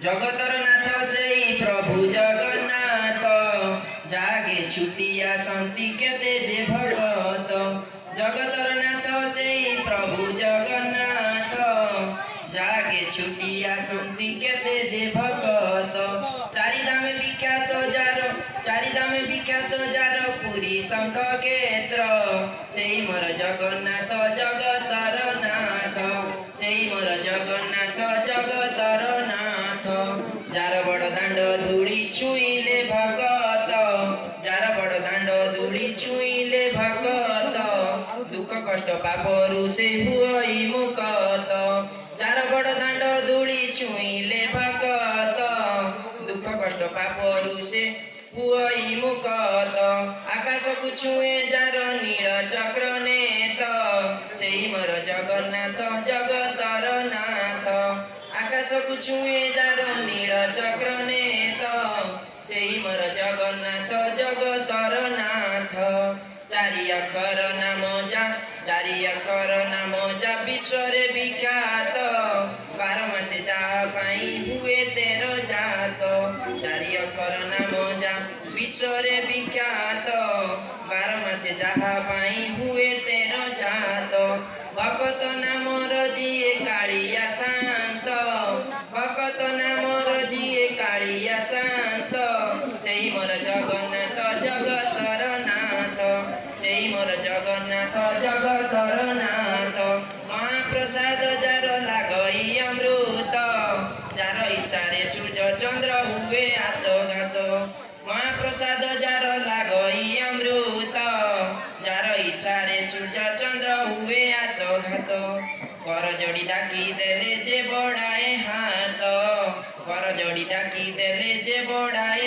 जगतर नाथ से प्रभु जगन्नाथ जागे छुटिया शांति केते जे भगत जगतर नाथ से प्रभु जगन्नाथ जागे छुटिया शांति केते जे भगत चारिधाम विख्यात जार पुरी शंख क्षेत्र से मोर जगन्नाथ जगतर नाथ से मोर जगन्नाथ जगतर नाथ जार बड़ दांड धूड़ी छुईले भगत जार बड़ दांड धूड़ी छुईले भगत दुख कष्ट पापरु से हुई मुक्त जार बड़ दांड धूड़ी छुईले भगत दुख कष्ट पापरु से हुई मुक्त आकाश को छुए जार नील चक्र नेत से मोर जगन्नाथ जगतर नाथ आकाश को छुए जार नील चक्र नेत से मोर जगन्नाथ जगतर नाथ चारि अक्षर नाम जा विश्व रे विख्यात 12 मासे जा पाई हुए तेरो जात चारि अक्षर नाम जा विश्व रे विख्यात 12 मासे जहा पाई हुए तेरो जात भगत नाम रजिए कालिया शांत भगत नाम रजिए कालिया शांत से मोर जगन्नाथ जगतर नाथ से मोर जगन्नाथ जगतर नाथ महाप्रसाद जार लागई अमृत जार इच्छा रे सूर्य चंद्र हुए आत्मघात महाप्रसाद जार लागई अमृत जार इच्छा रे सूर्य चंद्र हुए आत्मघात कर जोड़ी डाकी देले जे बड़ाए हाथ कर जोड़ी डाकी देले जे बड़ाए